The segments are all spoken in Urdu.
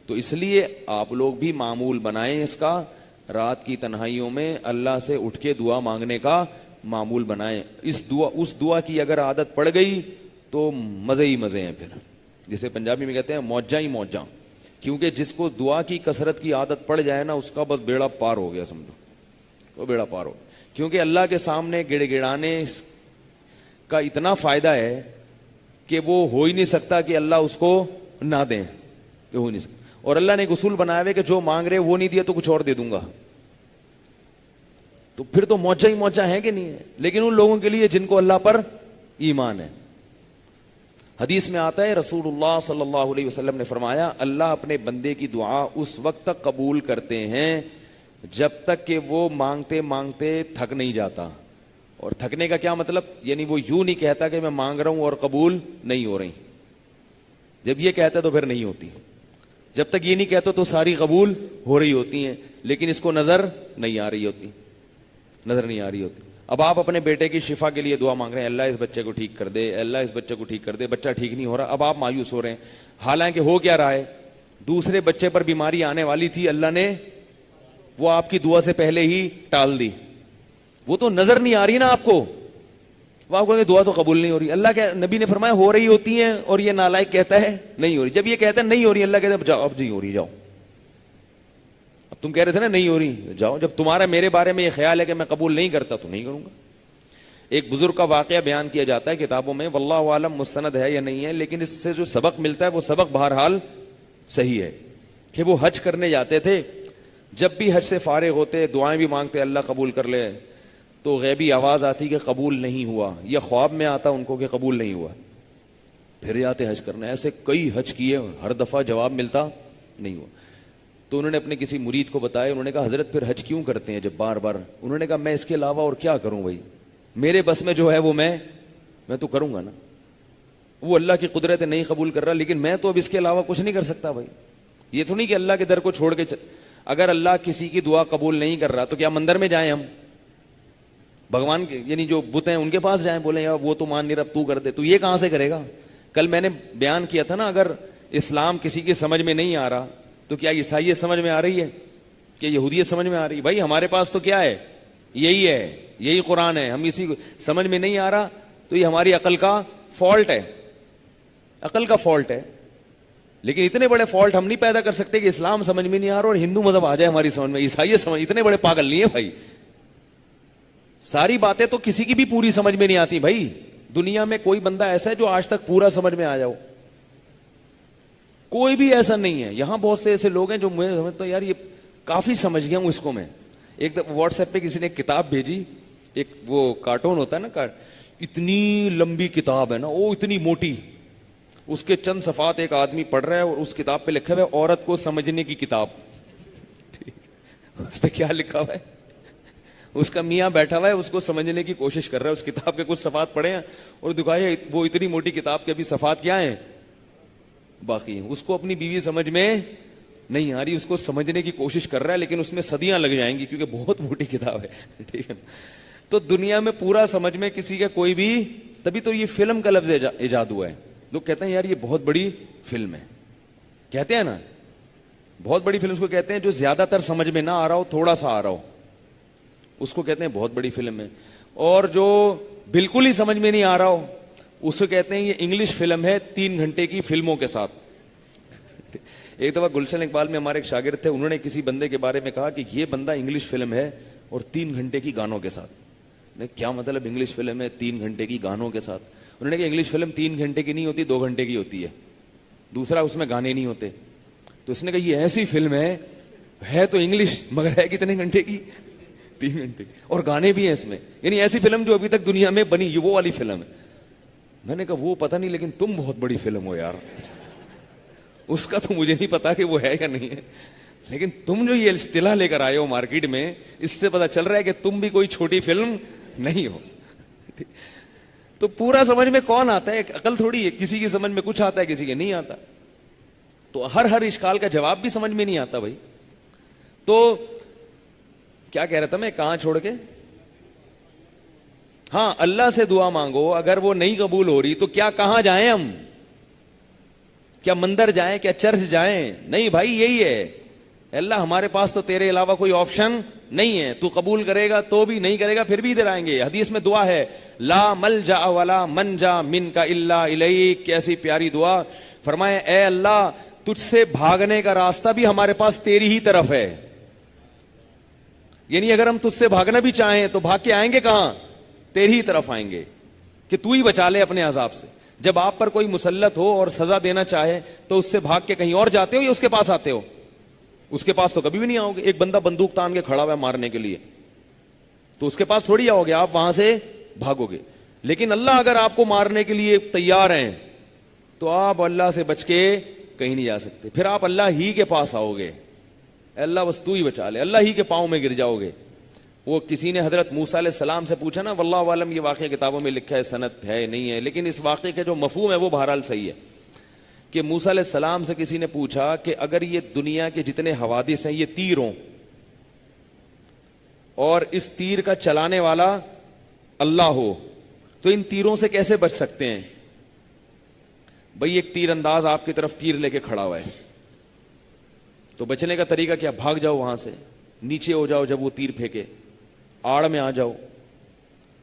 تو اس لیے آپ لوگ بھی معمول بنائیں اس کا، رات کی تنہائیوں میں اللہ سے اٹھ کے دعا مانگنے کا معمول بنائیں. اس دعا کی اگر عادت پڑ گئی تو مزے ہی مزے ہیں. پھر جسے پنجابی میں کہتے ہیں موجاں ہی موجاں. کیونکہ جس کو دعا کی کثرت کی عادت پڑ جائے نا، اس کا بس بیڑا پار ہو گیا، سمجھو وہ بیڑا پار ہو. کیونکہ اللہ کے سامنے گڑ گڑانے کا اتنا فائدہ ہے کہ وہ ہو ہی نہیں سکتا کہ اللہ اس کو نہ دیں، یہ ہو نہیں سکتا. اور اللہ نے ایک اصول بنایا ہے کہ جو مانگ رہے وہ نہیں دیا تو کچھ اور دے دوں گا. تو پھر تو موجہ ہی موجہ ہے کہ نہیں ہے. لیکن ان لوگوں کے لیے جن کو اللہ پر ایمان ہے. حدیث میں آتا ہے رسول اللہ صلی اللہ علیہ وسلم نے فرمایا اللہ اپنے بندے کی دعا اس وقت تک قبول کرتے ہیں جب تک کہ وہ مانگتے مانگتے تھک نہیں جاتا. اور تھکنے کا کیا مطلب؟ یعنی وہ یوں نہیں کہتا کہ میں مانگ رہا ہوں اور قبول نہیں ہو رہی. جب یہ کہتا تو پھر نہیں ہوتی. جب تک یہ نہیں کہتا تو ساری قبول ہو رہی ہوتی ہیں، لیکن اس کو نظر نہیں آ رہی ہوتی، نظر نہیں آ رہی ہوتی. اب آپ اپنے بیٹے کی شفا کے لیے دعا مانگ رہے ہیں، اللہ اس بچے کو ٹھیک کر دے، اللہ اس بچے کو ٹھیک کر دے. بچہ ٹھیک نہیں ہو رہا، اب آپ مایوس ہو رہے ہیں. حالانکہ ہو کیا رہا ہے؟ دوسرے بچے پر بیماری آنے والی تھی، اللہ نے وہ آپ کی دعا سے پہلے ہی ٹال دی. وہ تو نظر نہیں آ رہی نا آپ کو. وہ آپ کو دعا تو قبول نہیں ہو رہی. اللہ کے نبی نے فرمایا ہو رہی ہوتی ہیں، اور یہ نالائق کہتا ہے نہیں ہو رہی. جب یہ کہتا ہے نہیں ہو رہی، اللہ کہتا ہے جاؤ اب نہیں ہو رہی، جاؤ. اب تم کہہ رہے تھے نا نہیں ہو رہی، جاؤ. جب تمہارا میرے بارے میں یہ خیال ہے کہ میں قبول نہیں کرتا تو نہیں کروں گا. ایک بزرگ کا واقعہ بیان کیا جاتا ہے کتابوں میں، واللہ عالم مستند ہے یا نہیں ہے، لیکن اس سے جو سبق ملتا ہے وہ سبق بہرحال صحیح ہے. کہ وہ حج کرنے جاتے تھے، جب بھی حج سے فارغ ہوتے دعائیں بھی مانگتے اللہ قبول کر لے، تو غیبی آواز آتی کہ قبول نہیں ہوا، یا خواب میں آتا ان کو کہ قبول نہیں ہوا. پھر جاتے حج کرنے. ایسے کئی حج کیے، ہر دفعہ جواب ملتا نہیں ہوا. تو انہوں نے اپنے کسی مرید کو بتایا. انہوں نے کہا حضرت پھر حج کیوں کرتے ہیں جب بار بار؟ انہوں نے کہا میں اس کے علاوہ اور کیا کروں بھائی، میرے بس میں جو ہے وہ میں تو کروں گا نا. وہ اللہ کی قدرت نہیں قبول کر رہا، لیکن میں تو اب اس کے علاوہ کچھ نہیں کر سکتا بھائی. یہ تو نہیں کہ اللہ کے در کو چھوڑ کے اگر اللہ کسی کی دعا قبول نہیں کر رہا تو کیا مندر میں جائیں ہم؟ بھگوان یعنی جو بت ہیں ان کے پاس جائیں، بولیں یار وہ تو مان نہیں رہا تو کر دے. تو یہ کہاں سے کرے گا؟ کل میں نے بیان کیا تھا نا، اگر اسلام کسی کی سمجھ میں نہیں آ رہا تو کیا عیسائیت سمجھ میں آ رہی ہے؟ کہ یہودیت سمجھ میں آ رہی ہے؟ بھائی ہمارے پاس تو کیا ہے؟ یہی ہے، یہی قرآن ہے. ہم اسی کو سمجھ میں نہیں آ رہا تو یہ ہماری عقل کا فالٹ ہے، عقل کا فالٹ ہے. لیکن اتنے بڑے فالٹ ہم نہیں پیدا کر سکتے کہ اسلام سمجھ میں نہیں آ رہا اور ہندو مذہب آ جائے ہماری سمجھ میں، عیسائیت سمجھ. اتنے بڑے پاگل نہیں ہے بھائی. ساری باتیں تو کسی کی بھی پوری سمجھ میں نہیں آتی بھائی. دنیا میں کوئی بندہ ایسا ہے جو آج تک پورا سمجھ میں آ جاؤ؟ کوئی بھی ایسا نہیں ہے. یہاں بہت سے ایسے لوگ ہیں جو مجھے سمجھتا ہوں یار یہ کافی سمجھ گیا ہوں اس کو. میں ایک واٹس ایپ پہ کسی نے ایک کتاب بھیجی، ایک وہ کارٹون ہوتا ہے نا، اتنی لمبی کتاب ہے نا، وہ اتنی موٹی، اس کے چند صفحات ایک آدمی پڑھ رہا ہے اور اس کتاب پہ لکھا ہوا ہے عورت کو سمجھنے کی کتاب. اس پہ کیا لکھا ہوا ہے؟ اس کا میاں بیٹھا ہوا ہے، اس کو سمجھنے کی کوشش کر رہا ہے. اس کتاب کے کچھ صفحات پڑھے ہیں اور دکھائے وہ اتنی موٹی کتاب کے ابھی صفحات کیا ہیں؟ باقی ہیں. اس کو اپنی بیوی سمجھ میں نہیں آ رہی، اس کو سمجھنے کی کوشش کر رہا ہے، لیکن اس میں صدیاں لگ جائیں گی کیونکہ بہت موٹی کتاب ہے. ٹھیک ہے. تو دنیا میں پورا سمجھ میں کسی کا کوئی بھی، تبھی تو یہ فلم کا لفظ ایجاد ہوا ہے. لوگ کہتے ہیں یار یہ بہت بڑی فلم ہے، کہتے ہیں نا بہت بڑی فلم اس کو کہتے ہیں جو زیادہ تر سمجھ میں نہ آ رہا ہو، تھوڑا سا آ رہا ہو، اس کو کہتے ہیں بہت بڑی فلم ہے. اور جو بالکل ہی سمجھ میں نہیں آ رہا ہو اس کو کہتے ہیں یہ انگلش فلم ہے 3 گھنٹے کی فلموں کے ساتھ. ایک دفعہ گلشن اقبال میں ہمارے ایک شاگرد تھے، انہوں نے کسی بندے کے بارے میں کہا کہ یہ بندہ انگلش فلم ہے اور 3 گھنٹے کی گانوں کے ساتھ. کیا مطلب انگلش فلم ہے 3 گھنٹے کی گانوں کے ساتھ؟ انہوں نے کہا انگلش فلم 3 گھنٹے کی نہیں ہوتی، 2 گھنٹے کی ہوتی ہے. دوسرا اس میں گانے نہیں ہوتے. تو اس نے کہا یہ ایسی فلم ہے تو انگلش مگر ہے کتنے گھنٹے کی؟ 3 گھنٹے کی، اور گانے بھی ہیں اس میں. یعنی ایسی فلم جو ابھی تک دنیا میں بنی یہ وہ والی فلم ہے. میں نے کہا وہ پتہ نہیں، لیکن تم بہت بڑی فلم ہو یار. اس کا تو مجھے نہیں پتا کہ وہ ہے یا نہیں ہے، لیکن تم جو یہ اصطلاح لے کر آئے ہو مارکیٹ میں، اس سے پتا چل رہا ہے کہ تم بھی کوئی چھوٹی فلم نہیں ہو. تو پورا سمجھ میں کون آتا ہے؟ ایک عقل تھوڑی ہے، کسی کی سمجھ میں کچھ آتا ہے کسی کے نہیں آتا. تو ہر اشکال کا جواب بھی سمجھ میں نہیں آتا بھائی. تو کیا کہہ رہا تھا میں، کہاں چھوڑ کے؟ ہاں اللہ سے دعا مانگو، اگر وہ نہیں قبول ہو رہی تو کیا کہاں جائیں ہم؟ کیا مندر جائیں, کیا چرچ جائیں؟ نہیں بھائی, یہی ہے اللہ, ہمارے پاس تو تیرے علاوہ کوئی آپشن نہیں ہے. تو قبول کرے گا تو بھی, نہیں کرے گا پھر بھی ادھر آئیں گے. حدیث میں دعا ہے, لا ملجا ولا منجا منک الا الیک. کیسی پیاری دعا. فرمائے اے اللہ, تجھ سے بھاگنے کا راستہ بھی ہمارے پاس تیری ہی طرف ہے. یعنی اگر ہم تجھ سے بھاگنا بھی چاہیں تو بھاگ کے آئیں گے کہاں؟ تیری ہی طرف آئیں گے کہ تو ہی بچا لے اپنے عذاب سے. جب آپ پر کوئی مسلط ہو اور سزا دینا چاہے تو اس سے بھاگ کے کہیں اور جاتے ہو یا اس کے پاس آتے ہو؟ اس کے پاس تو کبھی بھی نہیں آؤ گے. ایک بندہ بندوق تان کے کھڑا ہوا ہے مارنے کے لیے, تو اس کے پاس تھوڑی آؤ گے, آپ وہاں سے بھاگو گے. لیکن اللہ اگر آپ کو مارنے کے لیے تیار ہیں تو آپ اللہ سے بچ کے کہیں نہیں جا سکتے. پھر آپ اللہ ہی کے پاس آؤ گے, اللہ بس تو ہی بچا لے, اللہ ہی کے پاؤں میں گر جاؤ گے. وہ کسی نے حضرت موسیٰ علیہ السلام سے پوچھا نا, واللہ عالم یہ واقعہ کتابوں میں لکھا ہے, سند ہے نہیں ہے, لیکن اس واقعے کے جو مفہوم ہے وہ بہرحال صحیح ہے, کہ موسیٰ علیہ السلام سے کسی نے پوچھا کہ اگر یہ دنیا کے جتنے حوادث ہیں یہ تیر ہوں اور اس تیر کا چلانے والا اللہ ہو تو ان تیروں سے کیسے بچ سکتے ہیں؟ بھئی ایک تیر انداز آپ کی طرف تیر لے کے کھڑا ہوا ہے, تو بچنے کا طریقہ کیا؟ بھاگ جاؤ وہاں سے, نیچے ہو جاؤ, جب وہ تیر پھینکے آڑ میں آ جاؤ.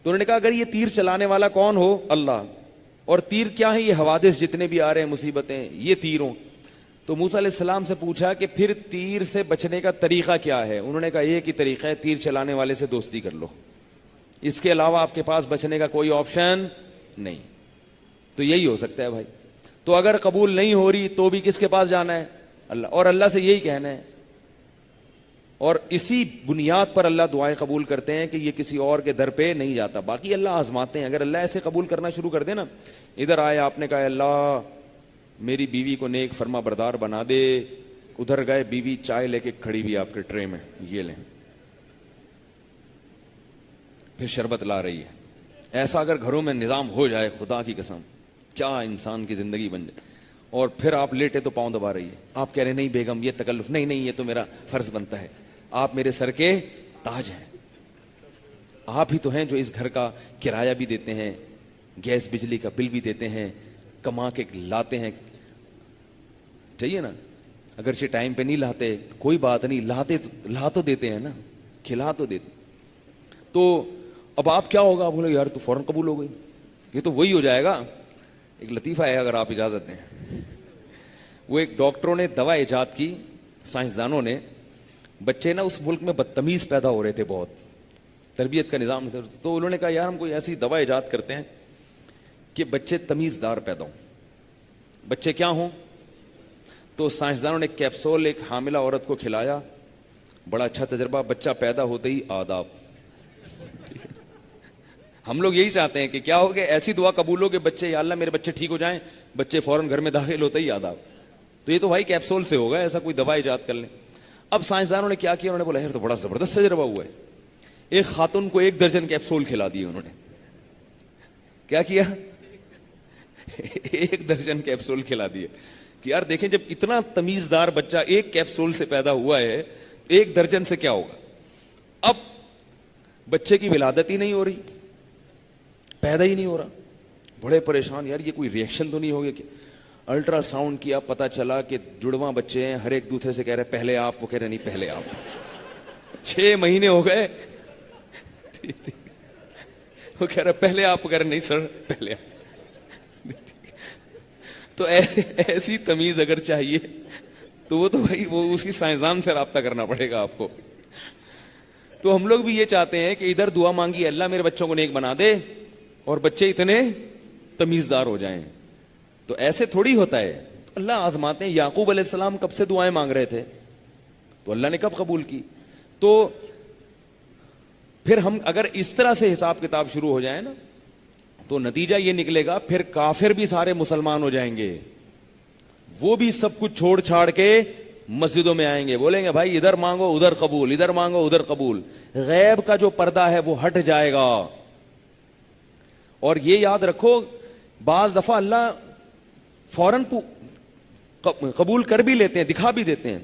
تو انہوں نے کہا اگر یہ تیر چلانے والا کون ہو؟ اللہ. اور تیر کیا ہے؟ یہ حوادث جتنے بھی آ رہے ہیں مصیبتیں, یہ تیروں. تو موسیٰ علیہ السلام سے پوچھا کہ پھر تیر سے بچنے کا طریقہ کیا ہے؟ انہوں نے کہا ایک ہی طریقہ ہے, تیر چلانے والے سے دوستی کر لو, اس کے علاوہ آپ کے پاس بچنے کا کوئی آپشن نہیں. تو یہی ہو سکتا ہے بھائی. تو اگر قبول نہیں ہو رہی تو بھی کس کے پاس جانا ہے؟ اللہ. اور اللہ سے یہی کہنا ہے, اور اسی بنیاد پر اللہ دعائیں قبول کرتے ہیں کہ یہ کسی اور کے در پہ نہیں جاتا. باقی اللہ آزماتے ہیں. اگر اللہ ایسے قبول کرنا شروع کر دے نا, ادھر آئے آپ نے کہا اللہ میری بیوی کو نیک فرما بردار بنا دے, ادھر گئے بیوی چائے لے کے کھڑی ہوئی آپ کے ٹرے میں, یہ لیں, پھر شربت لا رہی ہے. ایسا اگر گھروں میں نظام ہو جائے, خدا کی قسم کیا انسان کی زندگی بن جائے. اور پھر آپ لیٹے تو پاؤں دبا رہی ہے, آپ کہہ رہے نہیں بیگم یہ تکلف نہیں, نہیں یہ تو میرا فرض بنتا ہے, آپ میرے سر کے تاج ہیں, آپ ہی تو ہیں جو اس گھر کا کرایہ بھی دیتے ہیں, گیس بجلی کا بل بھی دیتے ہیں, کما کے لاتے ہیں, چاہیے نا. اگرچہ ٹائم پہ نہیں لاتے کوئی بات نہیں, لا تو دیتے ہیں نا, کھلا تو دیتے. تو اب آپ کیا ہوگا؟ بولے یار تو فوراً قبول ہو گئی, یہ تو وہی ہو جائے گا. ایک لطیفہ ہے اگر آپ اجازت دیں. وہ ایک ڈاکٹروں نے دوا ایجاد کی, سائنسدانوں نے. بچے نا اس ملک میں بدتمیز پیدا ہو رہے تھے, بہت تربیت کا نظام تھا, تو انہوں نے کہا یار ہم کوئی ایسی دوا ایجاد کرتے ہیں کہ بچے تمیز دار پیدا ہوں. بچے کیا ہوں؟ تو سائنسدانوں نے کیپسول ایک حاملہ عورت کو کھلایا, بڑا اچھا تجربہ, بچہ پیدا ہوتے ہی آداب. ہم لوگ یہی چاہتے ہیں کہ کیا ہو کہ ایسی دعا قبول ہو کہ بچے, یا اللہ میرے بچے ٹھیک ہو جائیں, بچے فوراً گھر میں داخل ہوتے ہی آداب. تو یہ تو بھائی کیپسول سے ہوگا, ایسا کوئی دوا ایجاد کر لیں. اب سائنسدانوں نے کیا کیا, انہوں نے بولا یار تو بڑا زبردست تجربہ ہوا ہے. ایک خاتون کو 1 درجن کیپسول کھلا دیے انہوں نے. کیا کیا؟ 1 درجن کیپسول کھلا دیے کہ یار دیکھیں جب اتنا تمیزدار بچہ ایک کیپسول سے پیدا ہوا ہے, 1 درجن سے کیا ہوگا. اب بچے کی ولادت ہی نہیں ہو رہی, پیدا ہی نہیں ہو رہا, بڑے پریشان, یار یہ کوئی ریئیکشن تو نہیں ہوگا. کہ الٹرا ساؤنڈ کیا, پتا چلا کہ جڑواں بچے ہیں, ہر ایک دوسرے سے کہہ رہے پہلے آپ, وہ کہہ رہے نہیں پہلے آپ. 6 مہینے ہو گئے, وہ کہہ رہے پہلے آپ, کہہ رہے نہیں سر پہلے آپ. تو ایسی تمیز اگر چاہیے تو وہ تو بھائی وہ اسی سائنسدان سے رابطہ کرنا پڑے گا آپ کو. تو ہم لوگ بھی یہ چاہتے ہیں کہ ادھر دعا مانگی اللہ میرے بچوں کو نیک بنا دے اور بچے اتنے تمیزدار ہو جائیں. تو ایسے تھوڑی ہوتا ہے, اللہ آزماتے ہیں. یعقوب علیہ السلام کب سے دعائیں مانگ رہے تھے, تو اللہ نے کب قبول کی. تو پھر ہم اگر اس طرح سے حساب کتاب شروع ہو جائے نا, تو نتیجہ یہ نکلے گا پھر کافر بھی سارے مسلمان ہو جائیں گے, وہ بھی سب کچھ چھوڑ چھاڑ کے مسجدوں میں آئیں گے, بولیں گے بھائی ادھر مانگو ادھر قبول, ادھر مانگو ادھر قبول. غیب کا جو پردہ ہے وہ ہٹ جائے گا. اور یہ یاد رکھو, بعض دفعہ اللہ فوراً قبول کر بھی لیتے ہیں, دکھا بھی دیتے ہیں.